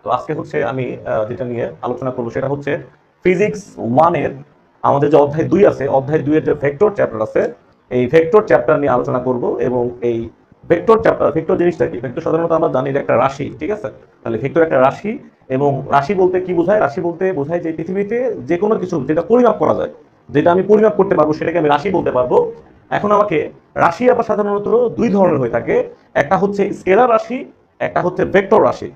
তো আজকে হচ্ছে আমি যেটা নিয়ে আলোচনা করবো সেটা হচ্ছে ফিজিক্স 1 এর আমাদের যে অধ্যায় 2 আছে, অধ্যায় 2 এর যে ভেক্টর চ্যাপ্টার আছে, এই ভেক্টর চ্যাপ্টার নিয়ে আলোচনা করব। এবং এই ভেক্টর জিনিসটা কি? ভেক্টর সাধারণত আমরা জানি যে একটা রাশি, ঠিক আছে? তাহলে ভেক্টর একটা রাশি, এবং রাশি বলতে কি বোঝায়? রাশি বলতে বোঝায় যে পৃথিবীতে যে কোনো কিছু যেটা পরিমাপ করা যায়, যেটা আমি পরিমাপ করতে পারবো, সেটাকে আমি রাশি বলতে পারবো। এখন আমাকে রাশি আবার সাধারণত দুই ধরনের হয়ে থাকে। একটা হচ্ছে স্কেলার রাশি, একটা হচ্ছে ভেক্টর রাশি।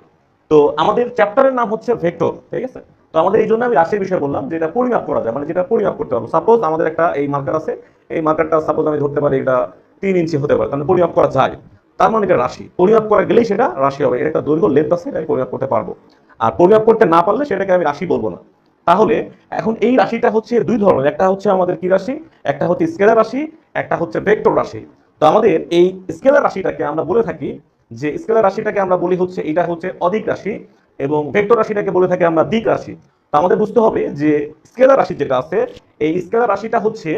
তো আমাদের চ্যাপ্টারের নাম হচ্ছে ভেক্টর, ঠিক আছে? তো আমাদের এই জন্য আমি রাশির বিষয়ে বললাম, যেটা পরিমাপ করা যায়, মানে যেটা পরিমাপ করতে পারবো। সাপোজ আমাদের একটা এই মার্কার আছে, এই মার্কারটা সাপোজ আমি ধরতে পারি এটা 3 ইঞ্চি হতে পারে, তাহলে পরিমাপ করা যায়, তার মানে এটা রাশি। পরিমাপ করা গেলেই সেটা রাশি হবে। এটা একটা দৈর্ঘ্য লেন্থ আছে, এটা আমি পরিমাপ করতে পারবো। আর পরিমাপ করতে না পারলে সেটাকে আমি রাশি বলবো না। তাহলে এখন এই রাশিটা হচ্ছে দুই ধরনের, একটা হচ্ছে আমাদের কি রাশি, একটা হচ্ছে স্কেলার রাশি, একটা হচ্ছে ভেক্টর রাশি। তো আমাদের এই স্কেলার রাশিটাকে আমরা বলে থাকি, যে স্কেলার রাশিটাকে আমরা বলি হচ্ছে এটা হচ্ছে অদিক রাশি, এবং ভেক্টর রাশিটাকে বলে থাকি আমরা দিক রাশি। তো আমাদের বুঝতে হবে যে স্কেলার রাশি যেটা আছে, এই স্কেলার রাশিটা হচ্ছে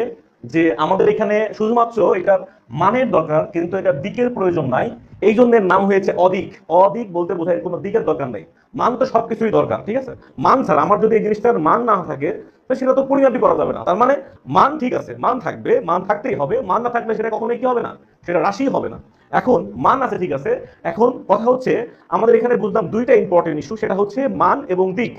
যে আমাদের এখানে শুধুমাত্র এটার মানের দরকার, কিন্তু এটা দিকের প্রয়োজন নাই। এই জন্য এর নাম হয়েছে অদিক। অদিক বলতে বোঝায় কোনো দিকের দরকার নেই। মান তো সবকিছুই দরকার, ঠিক আছে? মান ছাড়া আমার যদি এই জিনিসটার মান না থাকে, তো সেটা তো পরিমাপই করা যাবে না। তার মানে মান ঠিক আছে, মান থাকবে, মান থাকতেই হবে। মান না থাকলে সেটা কখনোই কি হবে না, সেটা রাশি হবে না। এখন মান আছে, ঠিক আছে। এখন কথা হচ্ছে আমাদের এখানে বুঝলাম দুইটা ইম্পর্টেন্ট ইস্যু, সেটা হচ্ছে মান এবং দিক।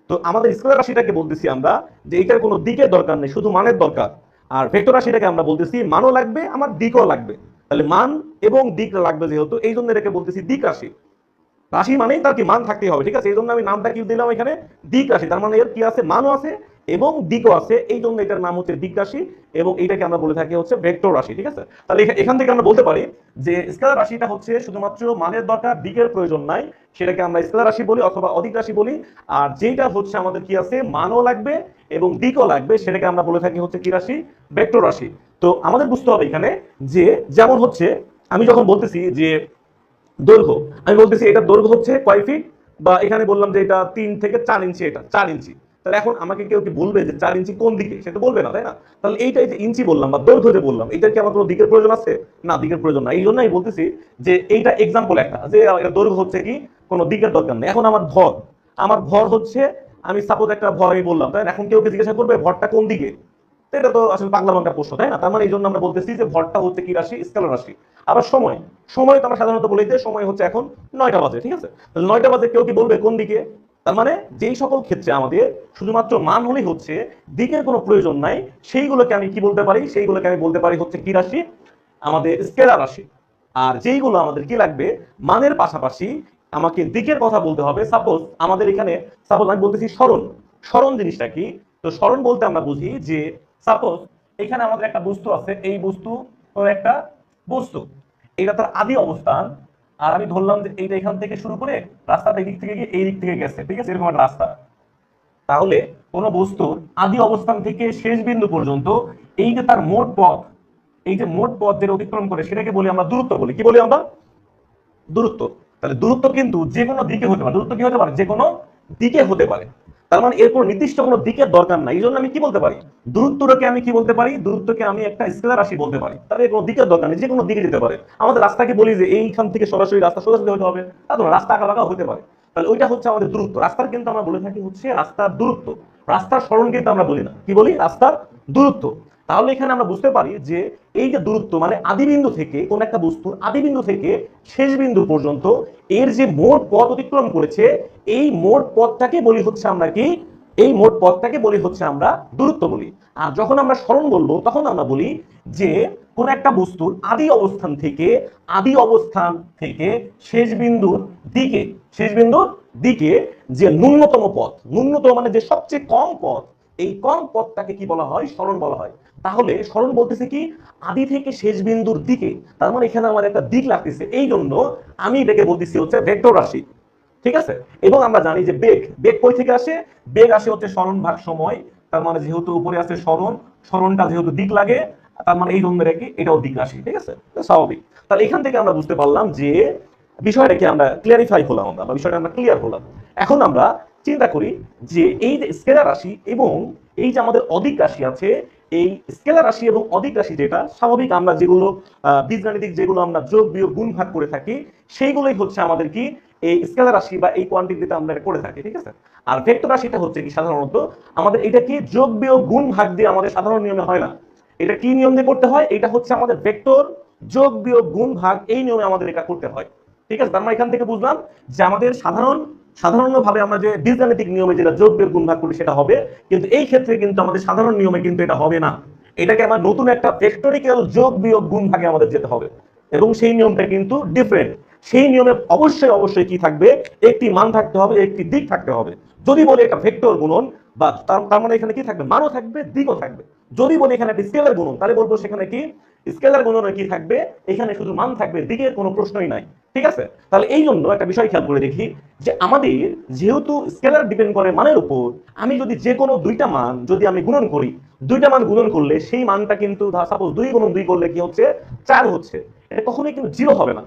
তো আমাদের স্কেলার রাশিটাকে বলতেছি আমরা যে এটার কোনো দিকের দরকার নেই, শুধু মানের দরকার। আর ভেক্টর রাশিটাকে আমরা বলতেছি মানও লাগবে, আমার দিকও লাগবে। তাহলে মান এবং দিক লাগবে যেহেতু, এই জন্য এটাকে বলতেছি দিক রাশি। রাশি মানেই তার কি মান থাকতেই হবে, ঠিক আছে? এই জন্য আমি নামটা কি দিলাম এখানে, দিক রাশি। তার মানে এর কি আছে, মানও আছে এবং দিকও আছে, এই জন্য এটার নাম হচ্ছে দিক রাশি। এবং এইটাকে আমরা বলে থাকি হচ্ছে ভেক্টর রাশি, ঠিক আছে? তাহলে এখান থেকে আমরা বলতে পারি যে স্কেলার রাশিটা হচ্ছে শুধুমাত্র মানের দরকার, দিকের প্রয়োজন নাই, সেটাকে আমরা স্কেলার রাশি বলি অথবা অদিক রাশি বলি। আর যেটা হচ্ছে আমাদের কি আছে, মানও লাগবে এবং দিকও লাগবে, সেটাকে আমরা বলে থাকি হচ্ছে কি রাশি, ভেক্টর রাশি। তো আমাদের বুঝতে হবে এখানে যে যেমন হচ্ছে আমি যখন বলতেছি যে দৈর্ঘ্য, আমি বলতেছি এটা দৈর্ঘ্য হচ্ছে কয় ফিট, বা এখানে বললাম যে এটা 3 থেকে 4 ইঞ্চি, এটা 4 ইঞ্চি। তাহলে এখন আমাকে কেউ কি বলবে যে 4 ইঞ্চি কোন দিকে, সেটা বলবে না, তাই না? তাহলে এইটাই যে ইঞ্চি বললাম বা দৈর্ঘ্য যে বললাম, এটা কি আমার কোনো দিকের প্রয়োজন আছে? না, দিকের প্রয়োজন না। এই জন্য আমি বলতেছি যে এইটা এক্সাম্পল একটা, যে এটা দৈর্ঘ্য হচ্ছে কি, কোনো দিকের দরকার নেই। এখন আমার ভর হচ্ছে, আমি সাপোজ একটা ভর আমি বললাম, তাই না? এখন কেউ জিজ্ঞাসা করবে ভরটা কোন দিকে, এটা তো আসলে পাগলা বাঙ্কা প্রশ্ন, তাই না? তার মানে এই জন্য আমরা বলতেছি যে ভরটা হচ্ছে কি রাশি, স্কেলার রাশি। আবার সময়, সময় তো আমরা সাধারণত বলি যে সময় হচ্ছে এখন 9টা বাজে, ঠিক আছে? 9টা বাজে কেউ কি বলবে কোন দিকে? তার মানে যেই সকল ক্ষেত্রে আমাদের শুধুমাত্র মান হলেই হচ্ছে, দিকের কোনো প্রয়োজন নাই, সেইগুলোকে আমি কি বলতে পারি, সেইগুলোকে আমি বলতে পারি হচ্ছে কি রাশি, আমাদের স্কেলার রাশি। আর যেইগুলো আমাদের কি লাগবে, মানের পাশাপাশি আমাকে দিকের কথা বলতে হবে। সাপোজ আমাদের এখানে, সাপোজ আমি বলতেছি স্মরণ। স্মরণ জিনিসটা কি? তো স্মরণ বলতে আমরা বুঝি যে সাপোজ এখানে আমাদের একটা বস্তু আছে, এই বস্তু একটা বস্তু, এটা তার আদি অবস্থান। আর আমি ধরলাম যে এইটা এখান থেকে শুরু করে রাস্তাটা এই দিক থেকে গিয়ে এই দিক থেকে গেছে, ঠিক আছে? এরকম একটা রাস্তা। তাহলে কোন বস্তুর আদি অবস্থান থেকে শেষ বিন্দু পর্যন্ত এই যে তার মোট পথ, এই যে মোট পথ যেটা অতিক্রম করে, সেটাকে বলি আমরা দূরত্ব বলি। কি বলি আমরা? দূরত্ব। তাহলে দূরত্ব কিন্তু যে কোনো দিকে হতে পারে। দূরত্ব কি হতে পারে? যে কোনো দিকে হতে পারে। তার মানে এরপর নির্দিষ্ট কোনো দিকের দরকার নাই। এই জন্য আমি কি বলতে পারি, দূরত্বটাকে আমি কি বলতে পারি, দূরত্বকে আমি একটা স্কেলার রাশি বলতে পারি। তাহলে কোনো দিকের দরকার নেই, যে কোনো দিকে যেতে পারে। আমাদের রাস্তাকে বলি যে এইখান থেকে সরাসরি রাস্তা সোজাসুজি হতে হবে, তা তো রাস্তা আঁকা বাঁকা হতে পারে। তাহলে ওইটা হচ্ছে আমাদের দূরত্ব। রাস্তার কিন্তু আমরা বলে থাকি হচ্ছে রাস্তার দূরত্ব। রাস্তার সরণ কিন্তু আমরা বলি না, কি বলি, রাস্তার দূরত্ব। তাহলে এখানে আমরা বুঝতে পারি যে এই যে দূরত্ব, মানে আদিবিন্দু থেকে কোন একটা বস্তুর আদিবিন্দু থেকে শেষ বিন্দু পর্যন্ত এর যে মোট পথ অতিক্রম করেছে, এই মোট পথটাকে বলি হচ্ছে আমরা কি, এই মোট পথটাকে বলি হচ্ছে আমরা দূরত্ব বলি। আর যখন আমরা সরণ বলবো, তখন আমরা বলি যে কোন একটা বস্তুর আদি অবস্থান থেকে শেষ বিন্দুর দিকে, শেষ বিন্দুর দিকে যে ন্যূনতম পথ, ন্যূনতম মানে যে সবচেয়ে কম পথ, এই কম পথটাকে কি বলা হয়, সরণ বলা হয়। তাহলে সরণ বলতেছে কি, আদি থেকে শেষ বিন্দুর দিকে। তার মানে এখানে আমার একটা দিক লাগতেছে, এই জন্য আমি এটাকে বলতেছি হচ্ছে ভেক্টর রাশি, ঠিক আছে? এবং আমরা জানি যে বেগ, বেগ কই থেকে আসে, বেগ আসে হচ্ছে সরণ ভাগ সময়। তার মানে যেহেতু উপরে আছে সরণ, সরণটা যেহেতু দিক লাগে, তার মানে এই জন্য কি এটাও দিক রাশি, ঠিক আছে? স্বাভাবিক। তাহলে এখান থেকে আমরা বুঝতে পারলাম যে বিষয়টা কি, আমরা ক্লিয়ারিফাই হলাম, আমরা বিষয়টা আমরা ক্লিয়ার হলাম। এখন আমরা চিন্তা করি যে এই যে স্কেলার রাশি এবং এই যে আমাদের অদিক রাশি আছে, এই স্কেলার রাশি এবং অদিক রাশি যেটা স্বাভাবিক, আমরা যেগুলো বীজগাণিতিক যেগুলো আমরা যোগ বিয়োগ গুণ ভাগ করে থাকি, সেইগুলোই হচ্ছে আমাদের কি এই স্কেলার রাশি বা এই কোয়ান্টিটিতে আমরা এটা করে থাকি, ঠিক আছে। আর ভেক্টর রাশিটা হচ্ছে কি সাধারণত আমাদের এটা কি যোগ বিয়োগ গুণ ভাগ দিয়ে আমাদের সাধারণ নিয়মে হয় না। এটা কি নিয়ম দিয়ে করতে হয়? এটা হচ্ছে আমাদের ভেক্টর যোগ বিয়োগ গুণ ভাগ এই নিয়মে আমাদের এটা করতে হয়, ঠিক আছে। আমরা এখান থেকে বুঝলাম যে আমাদের সাধারণভাবে আমরা যে বীজগাণিতিক নিয়মে যেটা যোগ বিয়োগ গুণ ভাগ করি সেটা হবে, কিন্তু এই ক্ষেত্রে কিন্তু আমাদের সাধারণ নিয়মে কিন্তু এটা হবে না। এটাকে আমার নতুন একটা ভেক্টরিক্যাল যোগ বিয়োগ গুণ ভাগে আমাদের যেতে হবে, এবং সেই নিয়মটা কিন্তু ডিফারেন্ট। সেই নিয়মে অবশ্যই অবশ্যই কি থাকবে? একটি মান থাকতে হবে, একটি দিক থাকতে হবে। যদি বলি এটা ভেক্টর গুণন বা তার মানে এখানে কি থাকবে? মানও থাকবে, দিকও থাকবে। যদি বলি এখানে একটা স্কেলার গুণন, তাহলে বলবো সেখানে কি স্কেলার গুণনে কি থাকবে? এখানে শুধু মান থাকবে, দিকের কোনো প্রশ্নই নাই, ঠিক আছে। তাহলে এই জন্য একটা বিষয় খেয়াল করে দেখি যে আমাদের যেহেতু স্কেলার ডিপেন্ড করে মানের উপর, আমি যদি যে কোনো দুইটা মান যদি আমি গুণন করি, দুইটা মান গুণন করলে সেই মানটা কিন্তু সাপোজ 2 গুণন 2 করলে কি হচ্ছে? 4 হচ্ছে। এটা কখনোই কিন্তু জিরো হবে না,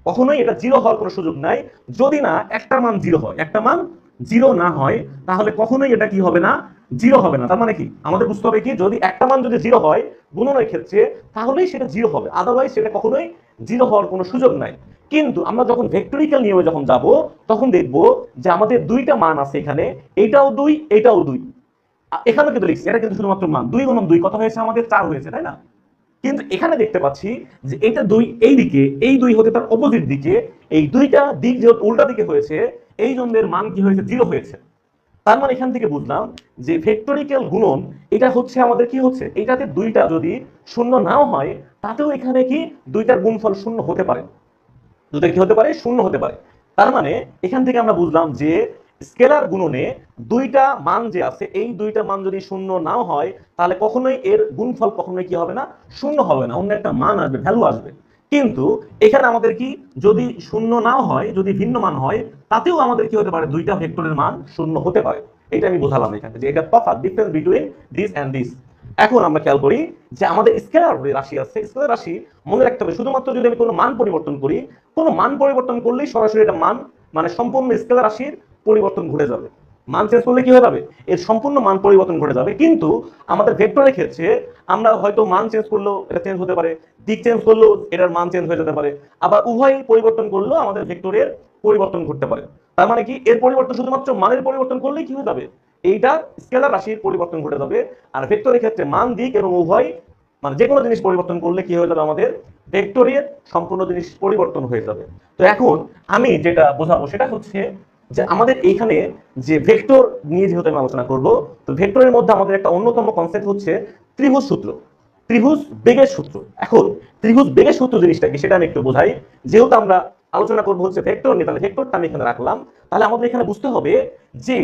কখনোই এটা জিরো হওয়ার কোনো সুযোগ নাই। যদি না একটা মান জিরো হয়, একটা মান জিরো না হয়, তাহলে কখনোই এটা কি হবে না? জিরো হবে না। তার মানে কি আমাদের বুঝতে হবে কি, যদি একটা মান যদি জিরো হয় গুণনের ক্ষেত্রে, তাহলেই সেটা জিরো হবে, আদারওয়াইজ সেটা কখনোই জিরো হওয়ার কোনো সুযোগ নাই। কিন্তু আমরা যখন ভেক্টরিক্যাল নিয়মে যখন যাব, তখন দেখব যে আমাদের দুইটা মান আছে এখানে, এটাও 2 এটাও 2। এখানেও কিন্তু লিখছি এটা কিন্তু শুধুমাত্র মান, 2 গুণন 2 কত হয়েছে? আমাদের 4 হয়েছে, তাই না? কিন্তু এখানে দেখতে পাচ্ছি যে এটা 2 এই দিকে, এই 2 হতে তার অপোজিট দিকে, এই দুইটা দিক যেহেতু উল্টা দিকে হয়েছে, এই জন্যের মান কি হয়েছে? জিরো হয়েছে। তার মানে এখান থেকে বুঝলাম যে ভেক্টরিক্যাল গুণন এটা হচ্ছে আমাদের কি হচ্ছে, এটাতে দুইটা যদি শূন্য নাও হয়, তাতেও এখানে কি দুইটার গুণফল শূন্য হতে পারে, দুটো কি হতে পারে? শূন্য হতে পারে। তার মানে এখান থেকে আমরা বুঝলাম যে স্কেলার গুণনে দুইটা মান যে আছে, এই দুইটা মান যদি শূন্য নাও হয়, তাহলে কখনোই এর গুণফল কখনোই কি হবে না? শূন্য হবে না, অন্য একটা মান আসবে, ভ্যালু আসবে। কিন্তু এখানে আমাদের কি, যদি শূন্য নাও হয়, যদি ভিন্ন মান হয়, তাতেও আমাদের কি হতে পারে? দুইটা ভেক্টরের মান শূন্য হতে পারে। এটা আমি বোঝালাম এখানে যে এটা তফাৎ, difference between this and this. এখন আমরা খেয়াল করি যে আমাদের স্কেলার রাশি আছে, স্কেলার রাশি মনে রাখতে হবে শুধুমাত্র যদি আমি কোনো মান পরিবর্তন করি, কোনো মান পরিবর্তন করলেই সরাসরি এটা মান মানে সম্পূর্ণ স্কেলার রাশির পরিবর্তন ঘটে যাবে। মান চেঞ্জ করলে কি হয়ে যাবে? এর সম্পূর্ণ মান পরিবর্তন ঘটে যাবে। কিন্তু আমাদের ভেক্টরের ক্ষেত্রে আমরা হয়তো মান চেঞ্জ করলেও এটা চেঞ্জ হতে পারে, দিক চেঞ্জ করলেও এটার মান চেঞ্জ হয়ে যেতে পারে, আবার উভয় পরিবর্তন করলেও আমাদের ভেক্টরের পরিবর্তন ঘটতে পারে। তার মানে কি এর পরিবর্তন শুধুমাত্র মানের পরিবর্তন করলেই কি হয়ে যাবে? এইটা স্কেলার রাশির পরিবর্তন ঘটে যাবে। আর ভেক্টরের ক্ষেত্রে মান, দিক এবং উভয় মানে যে কোনো জিনিস পরিবর্তন করলে কি হয়ে যাবে? আমাদের ভেক্টরের সম্পূর্ণ জিনিস পরিবর্তন হয়ে যাবে। তো এখন আমি যেটা বোঝাবো সেটা হচ্ছে যে আমাদের এইখানে যে ভেক্টর নিয়ে যেহেতু আমি আলোচনা করব, তো ভেক্টরের মধ্যে আমাদের একটা অন্যতম কনসেপ্ট হচ্ছে ত্রিভুজ সূত্র, ত্রিভুজ বেগের সূত্র। এখন ত্রিভুজ বেগের সূত্র জিনিসটা কি সেটা আমি একটু বোঝাই। যেহেতু আমরা আলোচনা করবো হচ্ছে ভেক্টর নিয়ে, তাহলে ভেক্টরটা আমি এখানে রাখলাম। তাহলে আমাদের এখানে বুঝতে হবে যে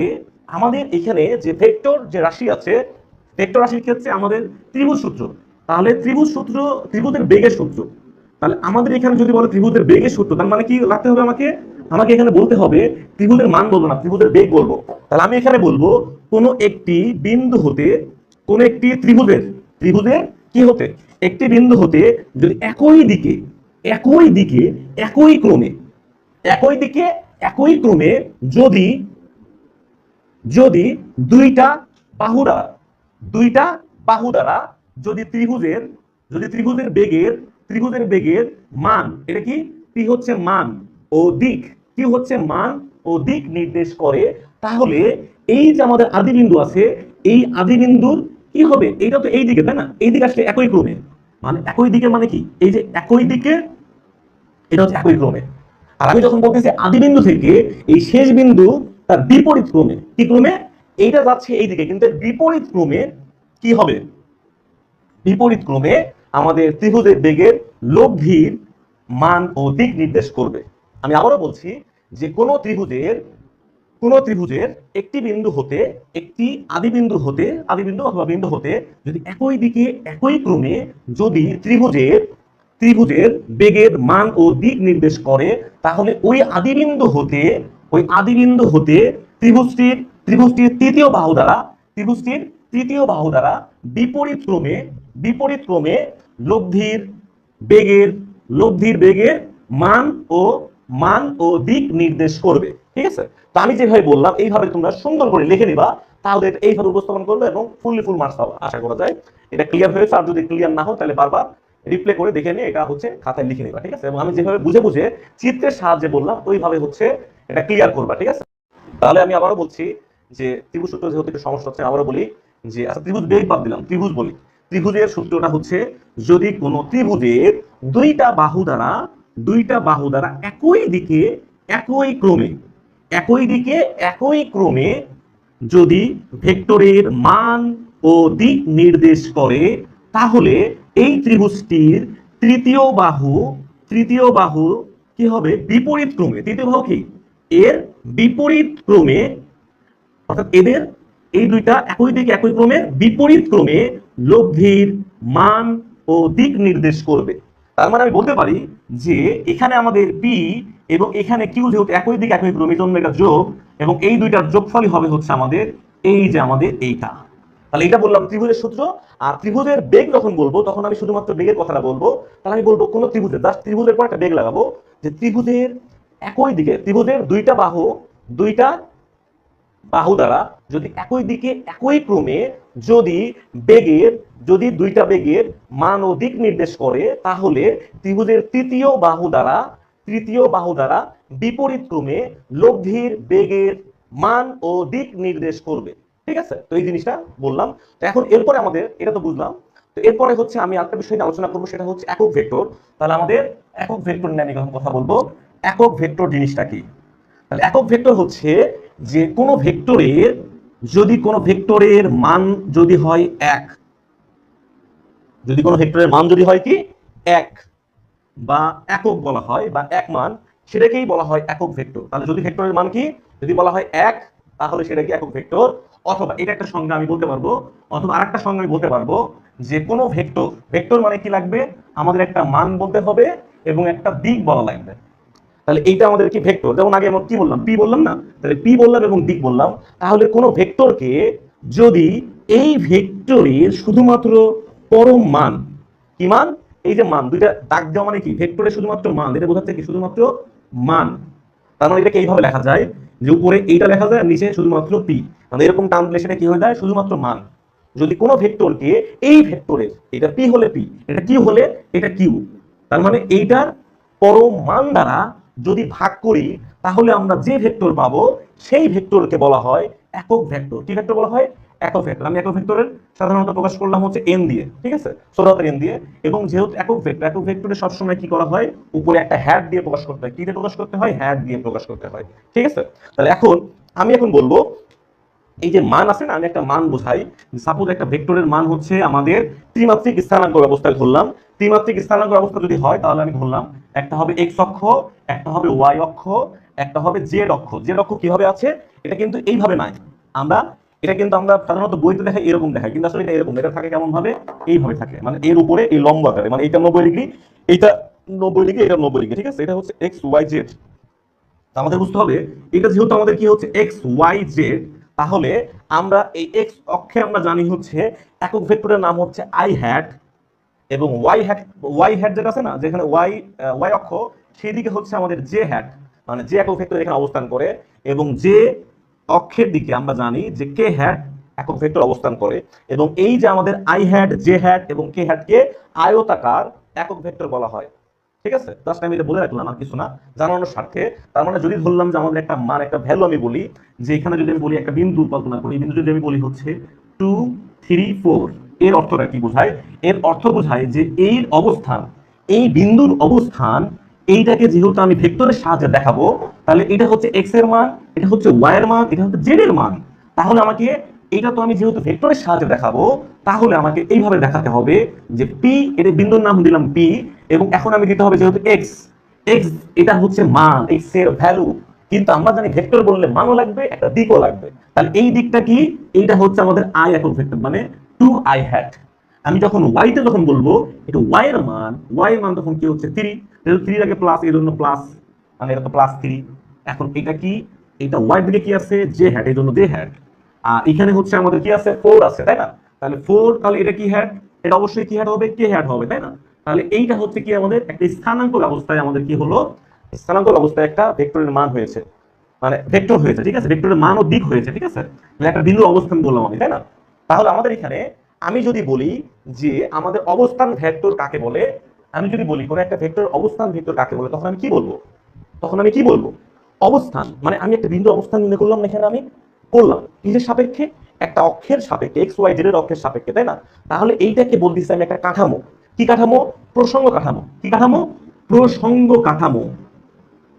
আমাদের এখানে যে ভেক্টর যে রাশি আছে, ভেক্টর রাশির ক্ষেত্রে আমাদের ত্রিভুজ সূত্র, তাহলে ত্রিভুজ সূত্র, ত্রিভুজের বেগের সূত্র। তাহলে আমাদের এখানে যদি বলে ত্রিভুজের বেগের সূত্র, তার মানে কি রাখতে হবে? আমাকে আমাকে এখানে বলতে হবে ত্রিভুজের মান বলবো না, ত্রিভুজের বেগ বলবো। তাহলে আমি এখানে বলবো কোন একটি বিন্দু হতে, কোন একটি ত্রিভুজের, ত্রিভুজের কি হতে? একটি বিন্দু হতে যদি একই দিকে, একই দিকে, একই ক্রমে, একই দিকে একই ক্রমে যদি যদি দুইটা বাহু দ্বারা, দুইটা বাহু দ্বারা যদি ত্রিভুজের, যদি ত্রিভুজের বেগের, ত্রিভুজের বেগের মান, এটা কি কি হচ্ছে? মান ও দিক, কি হচ্ছে? মান ও দিক নির্দেশ করে, তাহলে এই যে আমাদের আদি বিন্দু আছে, এই আদি বিন্দুর কি হবে? এইটা তো এই দিকে, তাই না? এই দিকে আসলে একই ক্রমে, মানে একই দিকে মানে কি? এই যে একই দিকে, এটা হচ্ছে একই ক্রমে। আর আমি যখন বলতেছি আদি বিন্দু থেকে এই শেষ বিন্দু তার বিপরীত ক্রমে, কি ক্রমে? এইটা যাচ্ছে এইদিকে, কিন্তু বিপরীত ক্রমে কি হবে? বিপরীত ক্রমে আমাদের ত্রিভুজের বেগের লব্ধির মান ও দিক নির্দেশ করবে। আমি আবারও বলছি যে কোন ত্রিভুজের একটি বিন্দু হতে, একটি আদি বিন্দু হতে, আদি বিন্দু অথবা বিন্দু হতে যদি একই দিকে একই ক্রমে যদি ত্রিভুজের, ত্রিভুজের বেগের মান ও দিক নির্দেশ করে, তাহলে ওই আদি বিন্দু হতে, ওই আদি বিন্দু হতে ত্রিভুজটির, ত্রিভুজটির তৃতীয় বাহু দ্বারা, ত্রিভুজটির তৃতীয় বাহু দ্বারা বিপরীত ক্রমে, বিপরীত ক্রমে লব্ধির বেগের, লব্ধির বেগের মান ও মান ও দিক নির্দেশ করবে। ঠিক আছে? তো আমি যেভাবে বললাম এইভাবে তোমরা সুন্দর করে লিখে নিবা, তাহলে এইভাবে উপস্থাপন করবে এবং ফুল মার্কস পাবা আশা করা যায়। এটা ক্লিয়ার হয়েছে? আর যদি ক্লিয়ার না হয় তাহলে বারবার রিপ্লে করে দেখে নিয়ে এটা হচ্ছে খাতায় লিখে নিবা। ঠিক আছে? এবং আমি যেভাবে বুঝে বুঝে চিত্রের সাহায্যে বললাম ওইভাবে হচ্ছে এটা ক্লিয়ার করবা, ঠিক আছে? তাহলে আমি আবারও বলছি যে ত্রিভুজ সূত্র যেহেতু একটু সমস্যা হচ্ছে, আবারও বলি যে আচ্ছা ত্রিভুজ বেগ বাদ দিলাম, ত্রিভুজ বলি। ত্রিভুজের সূত্রটা হচ্ছে যদি কোনো ত্রিভুজের দুইটা বাহু দ্বারা একই দিকে যদি ভেক্টরের মান ও দিক নির্দেশ করে, তাহলে এই ত্রিভুজটির তৃতীয় বাহু কি হবে? বিপরীত ক্রমে। তৃতীয় বাহু কি? এর বিপরীত ক্রমে, অর্থাৎ এদের এই দুইটা একই দিকে একই ক্রমে বিপরীত ক্রমে লব্ধির মান ও দিক নির্দেশ করবে। তার মানে আমি বলতে পারি যে এখানে আমাদের পি এবং এখানে কিউ যেহেতু একই দিকে একই ক্রমে, জন্য এটা যোগ, এবং এই দুইটার যোগফলই হবে হচ্ছে আমাদের এইটা। তাহলে এটা বললাম ত্রিভুজের সূত্র। আর ত্রিভুজের বেগ যখন বলবো তখন আমি শুধুমাত্র বেগের কথাটা বলবো। তাহলে আমি বলবো কোন ত্রিভুজের, জাস্ট ত্রিভুজের পর একটা বেগ লাগাবো, যে ত্রিভুজের দুইটা বাহু দ্বারা যদি একই দিকে একই ক্রমে যদি দুইটা বেগের মান ও দিক নির্দেশ করে, তাহলে ত্রিভুজের তৃতীয় বাহু দ্বারা বিপরীত ক্রমে লব্ধির বেগের মান ও দিক নির্দেশ করবে। ঠিক আছে? তো এই জিনিসটা বললাম। তো এখন এরপরে আমাদের এটা তো বুঝলাম। তো এরপরে হচ্ছে আমি আরেকটা বিষয় নিয়ে আলোচনা করবো, সেটা হচ্ছে একক ভেক্টর। তাহলে আমাদের একক ভেক্টর নিয়ে আমি কথা বলবো। একক ভেক্টর জিনিসটা কি? তাহলে একক ভেক্টর হচ্ছে যে কোনো ভেক্টরের মান যদি হয় এক, কি এক বা একক বলা হয়, বা এক মান, সেটাকেই বলা হয় একক ভেক্টর। তাহলে যদি ভেক্টরের মান কি, যদি বলা হয় এক, তাহলে সেটা কি একক ভেক্টর। অথবা এটা একটা সংজ্ঞা আমি বলতে পারবো, অথবা আরেকটা সংজ্ঞা আমি বলতে পারবো যে কোনো ভেক্টর মানে কি লাগবে? আমাদের একটা মান বলতে হবে এবং একটা দিক বলা লাগবে। তাহলে এইটা আমাদের কি ভেক্টর। যেমন আগে আমরা কি বললাম? পি বললাম না? তাহলে পি বললাম এবং দিক বললাম। তাহলে কোনো ভেক্টরকে যদি এই ভেক্টরের শুধুমাত্র পরম মান, কি মান? এই যে মান, দুইটা দাগ দেওয়া মানে কি? ভেক্টরের শুধুমাত্র মান, এটা বোঝাচ্ছে কি? শুধুমাত্র মান। তার মানে এটাকে এইভাবে লেখা যায় যে উপরে এইটা লেখা যায় আর নিচে শুধুমাত্র পি, মানে এরকম টান দিলে সেটা কি হয়ে যায়? শুধুমাত্র মান। যদি কোনো ভেক্টরকে এই ভেক্টরের, এটা পি হলে পি, এটা কিউ হলে এটা কিউ, তার মানে এইটার পরম মান দ্বারা যদি ভাগ করি, তাহলে আমরা যে ভেক্টর পাবো সেই ভেক্টরকে বলা হয় একক ভেক্টর। কি ভেক্টর বলা হয়? একক ভেক্টর। আমি একক ভেক্টরের সাধারণত প্রকাশ করলাম হচ্ছে এন দিয়ে, ঠিক আছে, ছোট হাতের এন দিয়ে। এবং যেহেতু একক ভেক্টরে সবসময় কি করা হয়? উপরে একটা হ্যাট দিয়ে প্রকাশ করতে হয়। কি দিয়ে প্রকাশ করতে হয়? হ্যাট দিয়ে প্রকাশ করতে হয়, ঠিক আছে। তাহলে আমি এখন বলবো, এই যে মান আছে না, আমি একটা মান বোঝাই। সাপোজ একটা ভেক্টরের মান হচ্ছে আমাদের ত্রিমাত্রিক স্থানাঙ্ক ব্যবস্থায় ধরলাম। ত্রিমাত্রিক স্থানাঙ্ক ব্যবস্থা যদি হয়, তাহলে আমি ধরলাম একটা হবে এক্স অক্ষ, একটা হবে ওয়াই অক্ষ, একটা হবে জেড অক্ষ। জেড অক্ষ কিভাবে আছে? এটা কিন্তু এইভাবে নাই। আমরা এটা কিন্তু আমরা সাধারণত বইতে দেখাই, এরকম দেখাই, কিন্তু আসলে এটা এরকম, এটা থাকে কেমন ভাবে? এইভাবে থাকে, মানে এর উপরে এই লম্ব আকারে, মানে এইটা 90 ডিগ্রি, এইটা 90 ডিগ্রি, এটা 90 ডিগ্রি, ঠিক আছে। এটা হচ্ছে এক্স ওয়াই জেড। আমাদের বুঝতে হবে এটা যেহেতু আমাদের কি হচ্ছে এক্স ওয়াই জেড, তাহলে আমরা এই এক্স অক্ষে আমরা জানি হচ্ছে একক ভেক্টরের নাম হচ্ছে আই হ্যাট, এবং ওয়াই হ্যাট যেটা আছে না, যেখানে ওয়াই অক্ষ, সেদিকে হচ্ছে আমাদের জে হ্যাট, মানে যে একক ভেক্টর এখানে অবস্থান করে। এবং যে অক্ষের দিকে আমরা জানি যে কে হ্যাট একক ভেক্টর অবস্থান করে। এবং এই যে আমাদের আই হ্যাট, জে হ্যাট এবং কে হ্যাটকে আয়তাকার একক ভেক্টর বলা হয়, ঠিক আছে। জাস্ট আমি এটা বলে রাখলাম, আর কিছু না, জানানোর স্বার্থে। তার মানে যদি ধরলাম যে আমাদের একটা মান, একটা ভ্যালু আমি বলি, যে এখানে যদি আমি বলি একটা বিন্দু কল্পনা করি, বিন্দু যদি আমি বলি হচ্ছে 2 3 4, এর অর্থটা কি বোঝায়? এর অর্থ বোঝায় যে এই বিন্দুর অবস্থান, এইটাকে যেহেতু আমি ভেক্টরের সাহায্যে দেখাবো, তাহলে এটা হচ্ছে এক্স এর মান, এটা হচ্ছে ওয়াই এর মান, এটা হচ্ছে জেড এর মান। তাহলে আমাকে এটা তো আমি যেহেতু ভেক্টরের সাহায্যে দেখাবো, তাহলে আমাকে এইভাবে দেখাতে হবে যে পি, এটা বিন্দুর নাম দিলাম পি, এবং এখন আমি দিতে হবে যেহেতু এক্স, এক্স এটা হচ্ছে মান, এক্স এর ভ্যালু। কিন্তু আমরা জানি ভেক্টর বললে মানও লাগবে, একটা দিকও লাগবে। তাহলে এই দিকটা কি? এইটা হচ্ছে আমাদের আই একক ভেক্টর, মানে 2i হ্যাট। আমি যখন ওয়াইতে যখন বলবো এটা ওয়াই এর মান তখন কি হচ্ছে 3, যেহেতু 3 এর আগে প্লাস, এই জন্য প্লাস, মানে এটা তো +3। এখন এটা কি? এটা ওয়াই দিকে কি আছে? জে হ্যাট, এই জন্য জে হ্যাট। আর এখানে হচ্ছে আমাদের কি আছে? 4 আছে, তাই না? তাহলে 4, তাহলে এটা কি হ্যাট? এটা অবশ্যই কি হ্যাট হবে? কে হ্যাট হবে, তাই না? তাহলে এইটা হচ্ছে কি আমাদের একটা স্থানাঙ্ক ব্যবস্থায়, আমাদের কি হলো? স্থানাঙ্ক ব্যবস্থায় একটা ভেক্টরের মান হয়েছে, মানে ভেক্টর হয়েছে, ঠিক আছে, ভেক্টরের মান ও দিক হয়েছে, ঠিক আছে, একটা বিন্দুর অবস্থান বললাম আমি, তাই না? তাহলে আমাদের এখানে আমি যদি বলি যে আমাদের অবস্থান ভেক্টর কাকে বলে, আমি যদি বলি কোন একটা ভেক্টর অবস্থান ভেক্টর কাকে বলে, তখন আমি কি বলবো? অবস্থান মানে আমি একটা বিন্দু অবস্থান নির্ণয় করলাম না, এখানে আমি করলাম কিসের সাপেক্ষে, একটা অক্ষের সাপেক্ষে, এক্স ওয়াই জেড এর অক্ষের সাপেক্ষে, তাই না? তাহলে এইটাকে বলতেছি আমি একটা কাঠামো। কি কাঠামো? প্রসঙ্গ কাঠামো। কি কাঠামো? প্রসঙ্গ কাঠামো।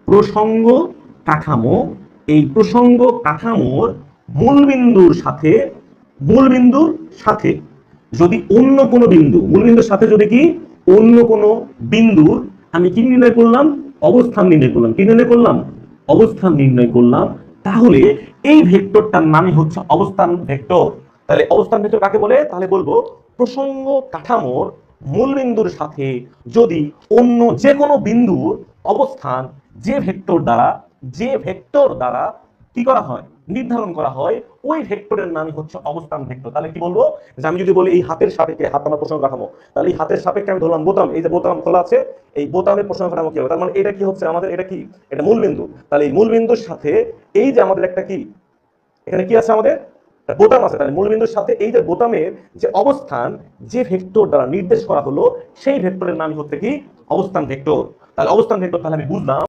প্রসঙ্গ কাঠামো। এই প্রসঙ্গ কাঠামোর মূলবিন্দুর সাথে, মূলবিন্দুর সাথে যদি অন্য কোনো বিন্দু, মূলবিন্দুর সাথে যদি কি অন্য কোনো বিন্দুর আমি কি নির্ণয় করলাম, অবস্থান নির্ণয় করলাম। কি নির্ণয় করলাম? অবস্থান নির্ণয় করলাম। তাহলে এই ভেক্টরটার নামই হচ্ছে অবস্থান ভেক্টর। তাহলে অবস্থান ভেক্টর কাকে বলে? তাহলে বলবো প্রসঙ্গ কাঠামোর মূলবিন্দুর সাথে যদি অন্য যে কোনো বিন্দুর অবস্থান যে ভেক্টর দ্বারা, যে ভেক্টর দ্বারা কি করা হয়, নির্ধারণ করা হয়, ওই ভেক্টরের নামই হচ্ছে অবস্থান ভেক্টর। তাহলে কি বলবো, যে আমি যদি বলি এই হাতের সাপেক্ষে, হাত আমার প্রসঙ্গ কাঠামো, তাহলে এই হাতের সাপেক্ষে আমি ধরলাম বোতাম, এই যে বোতাম খোলা আছে, এই বোতামের প্রসঙ্গ কাঠামো কি হবে? তার মানে এটা কি হচ্ছে আমাদের, এটা কি, এটা মূলবিন্দু। তাহলে এই মূলবিন্দুর সাথে এই যে আমাদের একটা কি, এখানে কি আছে আমাদের, বোতাম আছে। তাহলে মূলবিন্দুর সাথে এই যে বোতামের যে অবস্থান যে ভেক্টর দ্বারা নির্দেশ করা হলো, সেই ভেক্টরের নাম হচ্ছে কি, অবস্থান ভেক্টর। তাহলে অবস্থান ভেক্টর, তাহলে আমি বুঝলাম